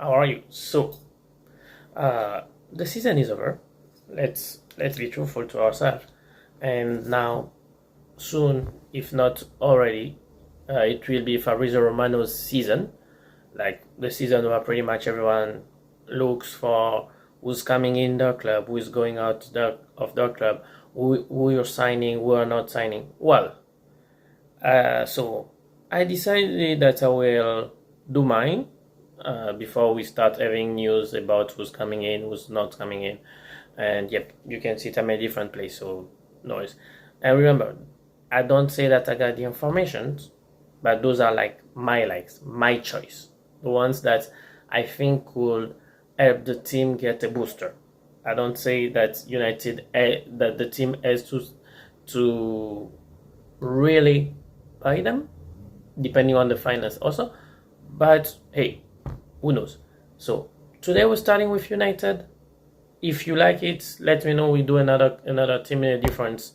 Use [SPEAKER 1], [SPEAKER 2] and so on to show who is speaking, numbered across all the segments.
[SPEAKER 1] How are you? The season is over. Let's be truthful to ourselves. And now, soon, if not already, it will be Fabrizio Romano's season. Like the season where pretty much everyone looks for who's coming in their club, who is going out of their club, who you're signing, who are not signing. So I decided that I will do mine before we start having news about who's coming in, who's not coming in. And yep, you can see it. I'm in a different place, so no worries. And remember, I don't say that I got the information, but those are like my likes, my choice, the ones that I think will help the team get a booster. I don't say that that the team has to really buy them, depending on the finance also. But hey, who knows? So today we're starting with United. If you like it, let me know. We do another team in a different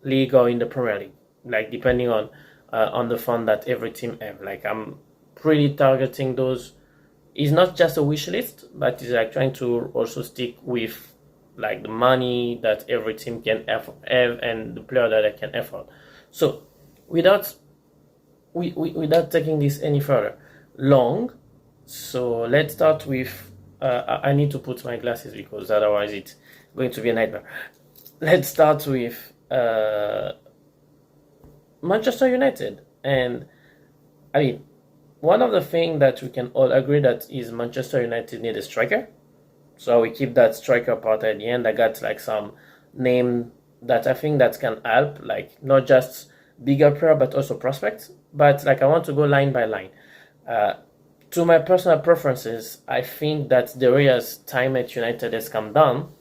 [SPEAKER 1] league or in the Premier League, like depending on the fund that every team have. Like I'm pretty targeting those. It's not just a wish list, but it's like trying to also stick with like the money that every team can have and the player that I can afford. So without without taking this any further long, so let's start with I need to put my glasses because otherwise it's going to be a nightmare. Let's start with Manchester United. And I mean, one of the things that we can all agree that is Manchester United need a striker. So we keep that striker part at the end. I got like some name that I think that can help, like not just bigger player but also prospects. But like I want to go line by line. To my personal preferences, I think that the Raya's time at United has come down.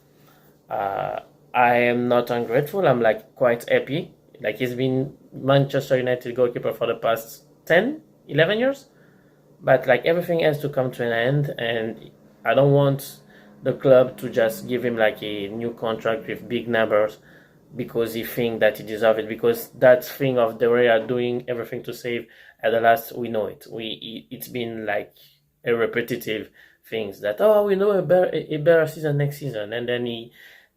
[SPEAKER 1] I am not ungrateful. I'm like quite happy. Like he's been Manchester United goalkeeper for the past 10, 11 years. But like everything has to come to an end, and I don't want the club to just give him like a new contract with big numbers because he think that he deserves it. Because that thing of the Raya doing everything to save at the last, we know it. It's been like a repetitive things that we know a better season next season, and then he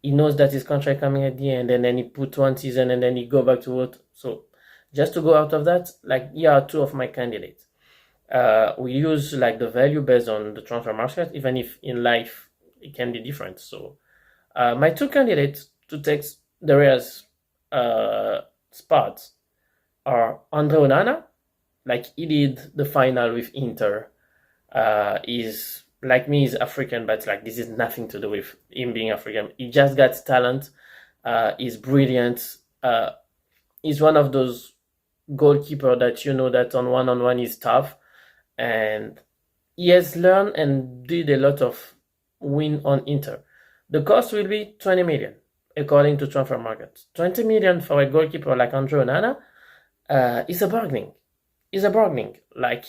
[SPEAKER 1] knows that his contract coming at the end, and then he put one season, and then he go back to what. So just to go out of that, like yeah, two of my candidates. We use like the value based on the transfer market, even if in life it can be different. So my two candidates to take the Raya's spots are Andre Onana, like he did the final with Inter. Is like me, is African, but like this is nothing to do with him being African. He just got talent. He's brilliant. He's one of those goalkeeper that you know that on one is tough, and he has learned and did a lot of win on Inter. The cost will be 20 million according to Transfermarkt. 20 million for a goalkeeper like Andre Onana is a bargaining. Is a bargaining. Like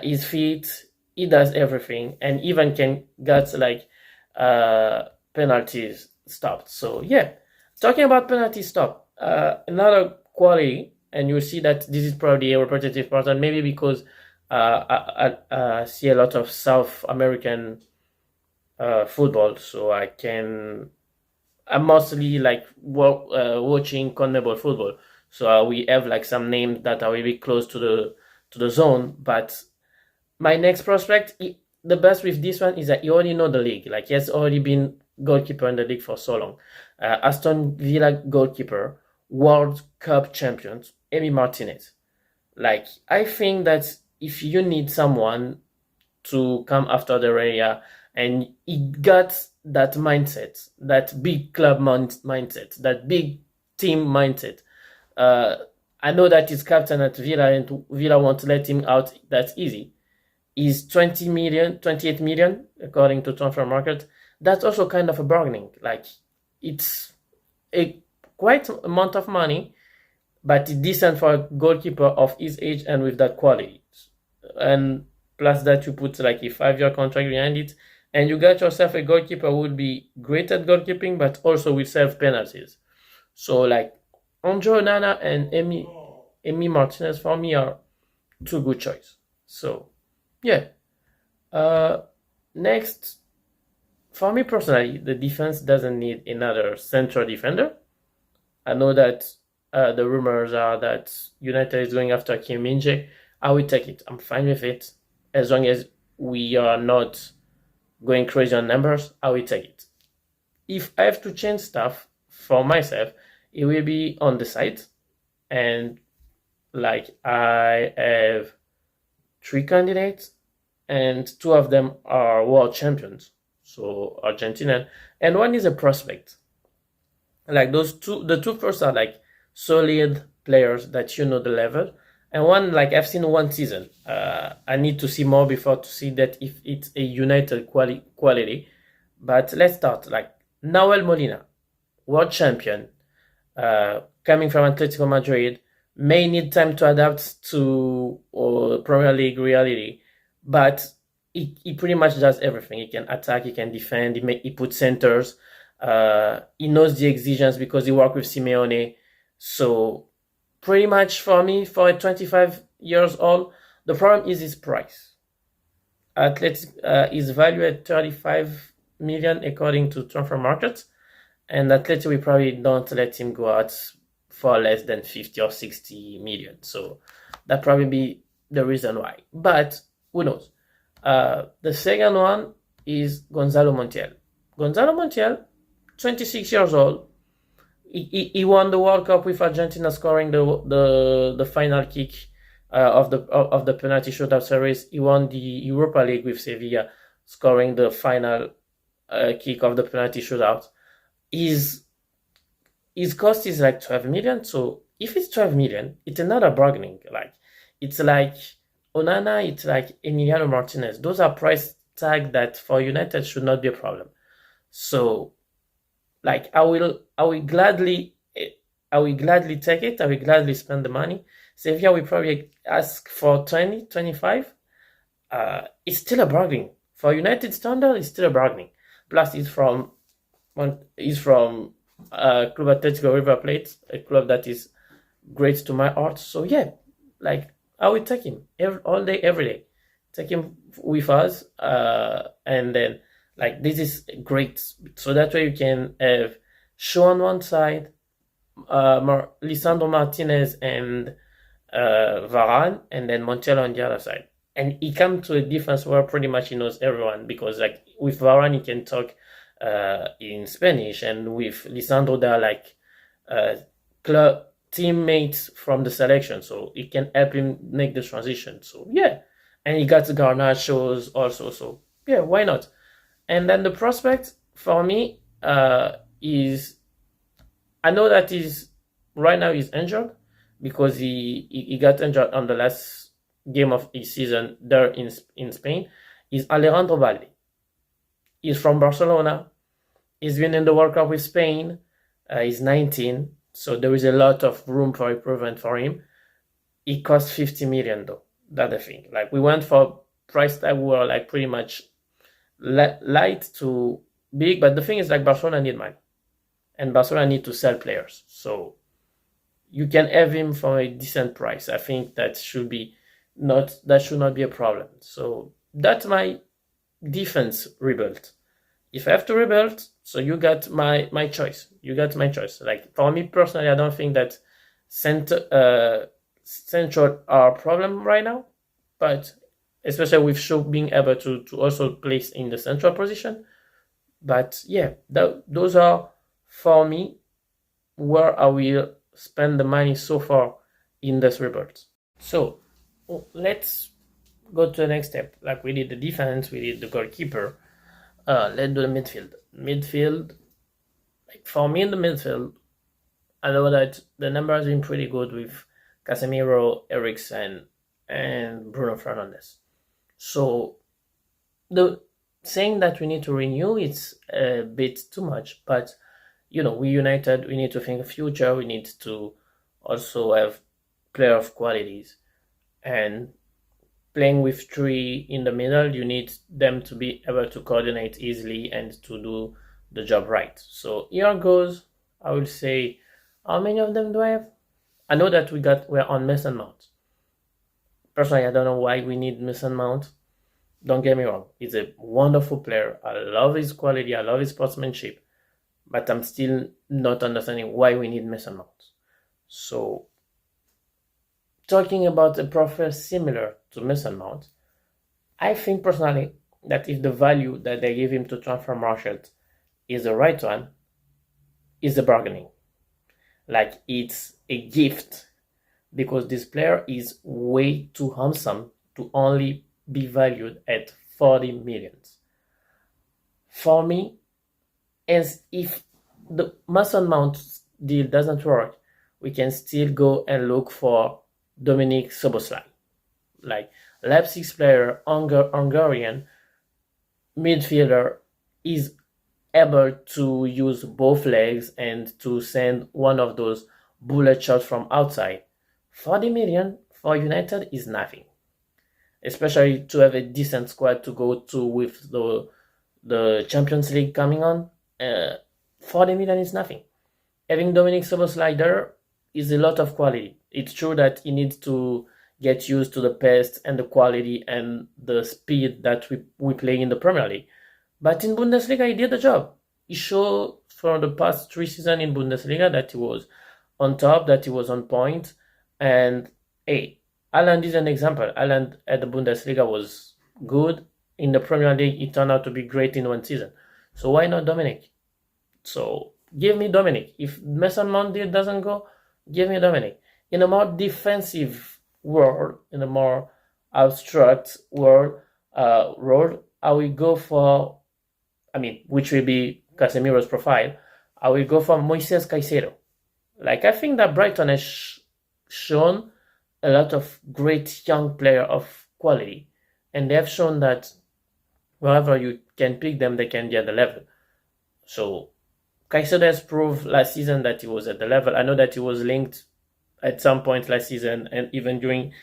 [SPEAKER 1] he's fit, he does everything, and even can get like penalties stopped. So yeah, talking about penalty stop, another quality, and you'll see that this is probably a repetitive pattern, maybe because I see a lot of South American football, so I'm mostly like watching CONMEBOL football. So we have like some names that are really close to the zone. But my next prospect, the best with this one is that you already know the league. Like he has already been goalkeeper in the league for so long. Aston Villa goalkeeper, World Cup champions, Emi Martinez. Like I think that if you need someone to come after the Raya, and he got that mindset, that big club mindset, that big team mindset. I know that he's captain at Villa, and Villa won't let him out that easy. He's 20 million, 28 million, according to Transfermarkt. That's also kind of a bargaining. Like, it's a quite amount of money, but it's decent for a goalkeeper of his age and with that quality. And plus that you put like a 5-year contract behind it, and you got yourself a goalkeeper who would be great at goalkeeping, but also will serve penalties. So like Andre Onana and Emi Martinez for me are two good choice. So yeah, Uh, Next, for me personally, the defense doesn't need another central defender. I know that the rumors are that United is going after Kim Min-jae. I will take it. I'm fine with it. As long as we are not going crazy on numbers, I will take it. If I have to change stuff for myself, it will be on the side. And like I have three candidates, and two of them are world champions, so Argentina, and one is a prospect. Like the two first are like solid players that you know the level, and one like I've seen one season. I need to see more before to see that if it's a United quality. But let's start like Nahuel Molina, world champion, coming from Atletico Madrid, may need time to adapt to Premier League reality, but he pretty much does everything. He can attack, he can defend, he puts centers. He knows the exigencies because he worked with Simeone. So pretty much for me, for a 25 years old, the problem is his price. Athletic is valued at 35 million according to Transfermarkt, and Atleti we probably don't let him go out for less than 50 or 60 million. So that probably be the reason why. But who knows? The second one is Gonzalo Montiel. Gonzalo Montiel, 26 years old. He won the World Cup with Argentina, scoring the final kick of the penalty shootout series. He won the Europa League with Sevilla, scoring the final kick of the penalty shootout. His cost is like 12 million. So if it's 12 million, it's another bargaining. Like it's like Onana, it's like Emiliano Martinez. Those are price tag that for United should not be a problem. So like I will gladly take it. I will gladly spend the money. Sevilla will probably ask for 20, 25. It's still a bargain. For United standard, it's still a bargain. Plus he's from Club Atletico River Plate, a club that is great to my heart. So yeah, like I will take him all day, every day. Take him with us, and then like this is great. So that way you can have Shaw on one side, Lisandro Martinez and Varane, and then Montiel on the other side. And he comes to a defense where pretty much he knows everyone, because like with Varane he can talk in Spanish, and with Lisandro they're like club teammates from the selection, so it can help him make the transition. So yeah, and he got the Garnachos also. So yeah, why not? And then the prospect for me is, I know that he's right now he's injured because he got injured on the last game of his season there in Spain. Is Alejandro Balde. He's from Barcelona. He's been in the World Cup with Spain. He's 19, so there is a lot of room for improvement for him. He costs 50 million though. That's the thing. Like we went for price tag were like pretty much light to big, but the thing is like Barcelona need money, and Barcelona need to sell players. So you can have him for a decent price. I think that should not be a problem. So that's my defense rebuild. If I have to rebuild, so you got my choice. You got my choice. Like for me personally, I don't think that central are a problem right now, but especially with Shaw being able to also place in the central position. But yeah, those are for me where I will spend the money so far in this report. So let's go to the next step. Like we did the defense, we did the goalkeeper. Let's do the midfield. Midfield, like for me in the midfield, I know that the number has been pretty good with Casemiro, Eriksen, and Bruno Fernandes. So the saying that we need to renew, it's a bit too much, but we United, we need to think of future. We need to also have player of qualities, and playing with three in the middle, you need them to be able to coordinate easily and to do the job right. So here goes, I will say, how many of them do I have? I know that we're on Mason Mount. Personally, I don't know why we need Mason Mount. Don't get me wrong, he's a wonderful player. I love his quality, I love his sportsmanship, but I'm still not understanding why we need Mason Mount. So, talking about a profile similar to Mason Mount, I think personally that if the value that they give him to Transfermarkt is the right one, is the bargaining. Like it's a gift because this player is way too handsome to only be valued at 40 millions. For me, as if the Mason Mount deal doesn't work, we can still go and look for Dominik Szoboszlai, like Leipzig's player, Hungarian midfielder, is able to use both legs and to send one of those bullet shots from outside. 40 million for United is nothing, especially to have a decent squad to go to with the Champions League coming on. 40 million is nothing. Having Dominik Szoboszlai there is a lot of quality. It's true that he needs to get used to the pace and the quality and the speed that we play in the Premier League. But in Bundesliga, he did the job. He showed for the past 3 seasons in Bundesliga that he was on top, that he was on point. And hey, Haaland is an example. Haaland at the Bundesliga was good. In the Premier League, he turned out to be great in 1 season. So why not Dominik? So give me Dominik. If Mason Mount doesn't go, give me Dominik. In a more defensive world, in a more abstract world, I will go for, which will be Casemiro's profile. I will go for Moises Caicedo. Like, I think that Brighton has shown a lot of great young player of quality, and they have shown that wherever you can pick them, they can be at the level. So Caicedo has proved last season that he was at the level. I know that he was linked at some point last season and even during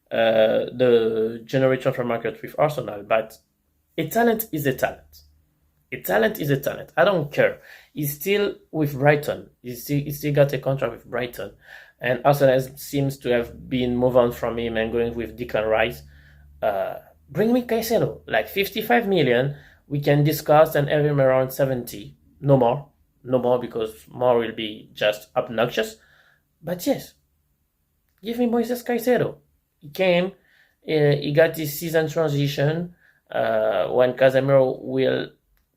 [SPEAKER 1] the January transfer market with Arsenal, but a talent is a talent. A talent is a talent. I don't care. He's still with Brighton. He's still got a contract with Brighton. And Arsenal seems to have been moved on from him and going with Declan Rice. Bring me Caicedo. Like 55 million, we can discuss and have him around 70. No more. No more, because more will be just obnoxious. But yes, give me Moises Caicedo. He came, he got his season transition when Casemiro will,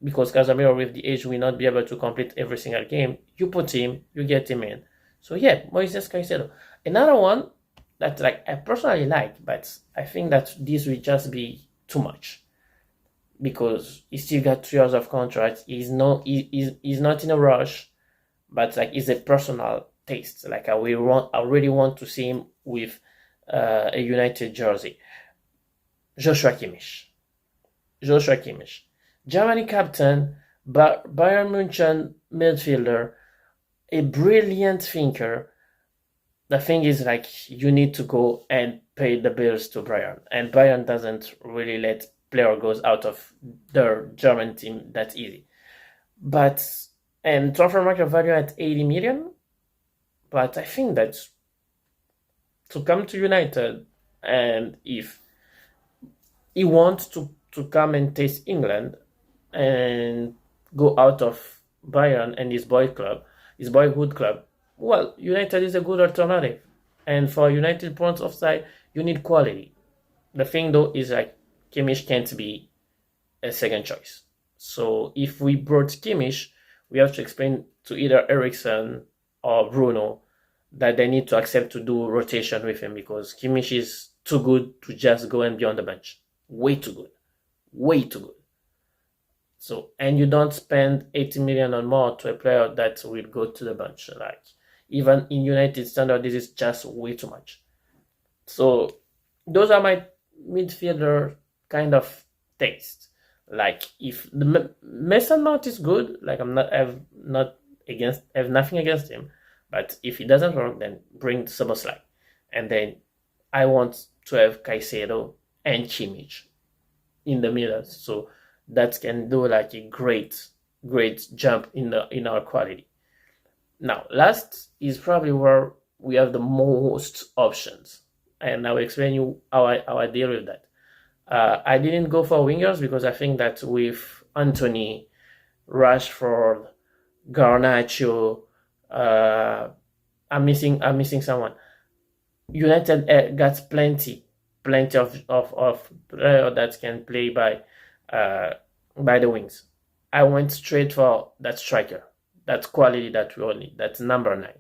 [SPEAKER 1] because Casemiro with the age will not be able to complete every single game. You put him, you get him in. So yeah, Moises Caicedo. Another one that I personally like, but I think that this will just be too much, because he still got 3 years of contract. He's not in a rush, but it's a personal taste. I really want to see him with a United jersey. Joshua Kimmich, Germany captain, Bayern München midfielder, a brilliant thinker. The thing is, you need to go and pay the bills to Bayern, and Bayern doesn't really let player goes out of their German team that easy. And Transfermarkt value at 80 million, but I think that to come to United, and if he wants to come and taste England and go out of Bayern and his boyhood club, well, United is a good alternative. And for United points offside, you need quality. The thing though is Kimmich can't be a second choice. So if we brought Kimmich, we have to explain to either Eriksen or Bruno that they need to accept to do rotation with him, because Kimmich is too good to just go and be on the bench. Way too good. So, and you don't spend 80 million or more to a player that will go to the bench. Even in United standard, this is just way too much. So those are my midfielder kind of taste. If the Mason Mount is good, have nothing against him, but if he doesn't work, then bring Szoboszlai, and then I want to have Caicedo and Kimmich in the middle, so that can do a great jump in our quality. Now, last is probably where we have the most options, and I will explain you how I deal with that. I didn't go for wingers because I think that with Anthony, Rashford, Garnacho, I'm missing someone. United got plenty of players that can play by the wings. I went straight for that striker, that quality that we all need. That's number 9.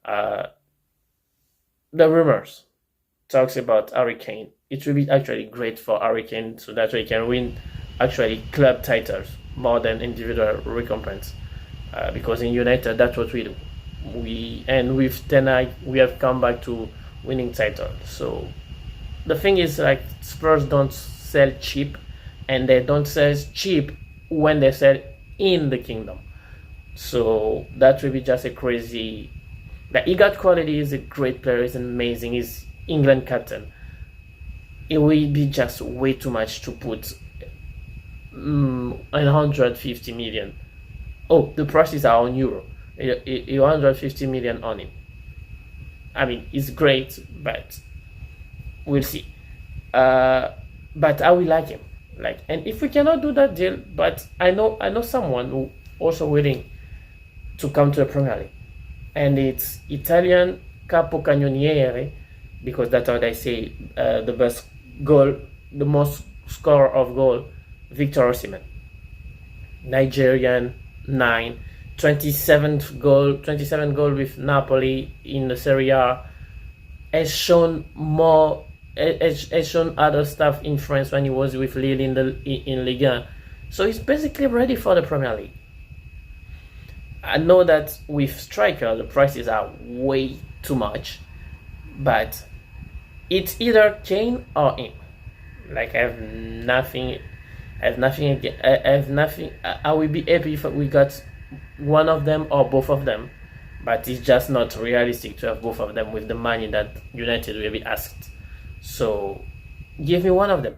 [SPEAKER 1] Uh, the rumors talks about Harry Kane. It will be actually great for Harry Kane so that we can win actually club titles more than individual recompense. Because in United, that's what we do. And with Ten Hag, we have come back to winning titles. So the thing is, like, Spurs don't sell cheap, and they don't sell cheap when they sell in the kingdom. So that will be just a crazy. Like, he got quality. He's a great player. He's amazing. He's England captain. It will be just way too much to put 150 million. Oh, the prices are on euro. 150 million on him. I mean, it's great, but we'll see. But I will like him. Like, and if we cannot do that deal, but I know someone who also willing to come to the Premier League, and it's Italian capocannoniere, because that's how they say the best goal, the most scorer of goal, Victor Osimhen. Nigerian, 9, 27 goal with Napoli in the Serie A. Has shown other stuff in France when he was with Lille in Ligue 1. So he's basically ready for the Premier League. I know that with striker the prices are way too much, but it's either Kane or him. Like, I have nothing. I will be happy if we got one of them or both of them, but it's just not realistic to have both of them with the money that United will be asked. So give me one of them,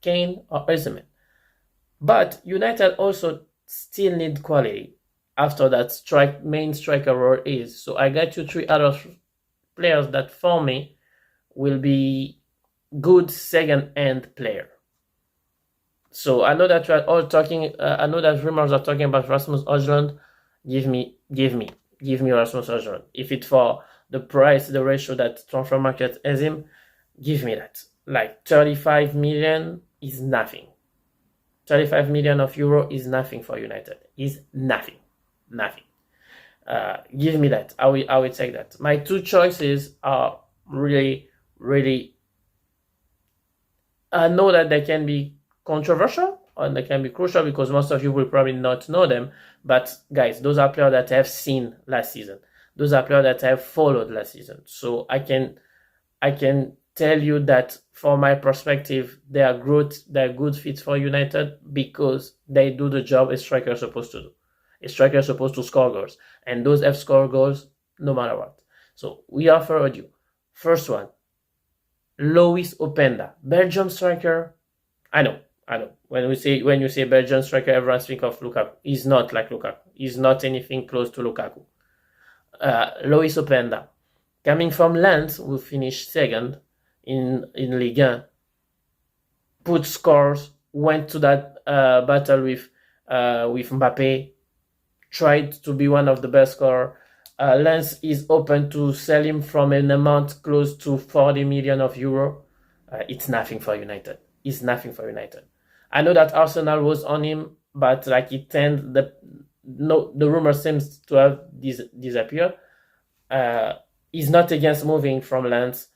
[SPEAKER 1] Kane or Osimhen. But United also still need quality after that main striker role is. So I got you 3 other players that for me will be good second-hand player. So I know that we are all talking. I know that rumors are talking about Rasmus Højlund. Give me Rasmus Højlund. If it's for the price, the ratio that Transfermarkt has him, give me that. Like 35 million is nothing. 35 million of euro is nothing for United. Is nothing. Give me that. I will take that. My 2 choices are really. I know that they can be controversial and they can be crucial because most of you will probably not know them. But guys, those are players that I have seen last season. Those are players that I have followed last season. So I can tell you that from my perspective, they are good fits for United because they do the job a striker is supposed to do. A striker is supposed to score goals, and those have scored goals no matter what. So we offer you. First one, Lois Openda, Belgium striker. I know. When you say Belgian striker, everyone think of Lukaku. He's not like Lukaku. He's not anything close to Lukaku. Lois Openda, coming from Lens, who finished second in Ligue 1, put scores, went to that battle with Mbappe, tried to be one of the best scorers. Lens is open to sell him from an amount close to 40 million of euro. It's nothing for United. I know that Arsenal was on him, but like the rumor seems to have disappeared. He's not against moving from Lens.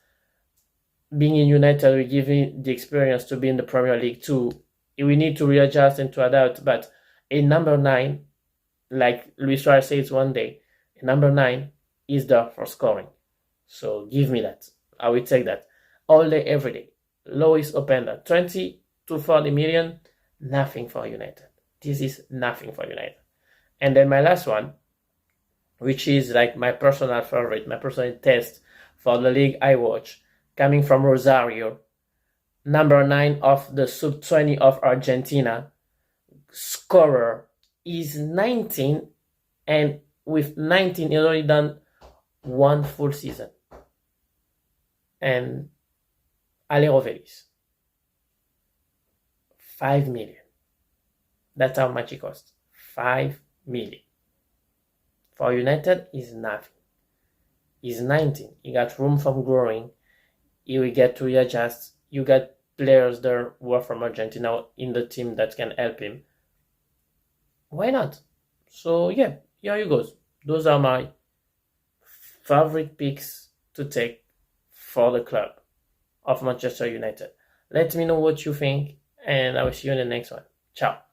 [SPEAKER 1] Being in United will give him the experience to be in the Premier League too. We need to readjust and to adapt, but a number 9, like Luis Suarez says one day, a number 9 is there for scoring. So give me that. I will take that all day, every day. Lois Openda, 20 to 40 million, nothing for United. This is nothing for United. And then my last one, which is like my personal favorite, my personal test for the league I watch, coming from Rosario, number 9 of the sub-20 of Argentina, scorer is 19, and with 19 he's already done 1 full season. And Alejo Vélez. 5 million. That's how much he costs. 5 million. For United, is nothing. He's 19. He got room for growing. He will get to readjust. You got players there who are from Argentina in the team that can help him. Why not? So yeah, here you go. Those are my favorite picks to take for the club of Manchester United. Let me know what you think, and I will see you in the next one. Ciao.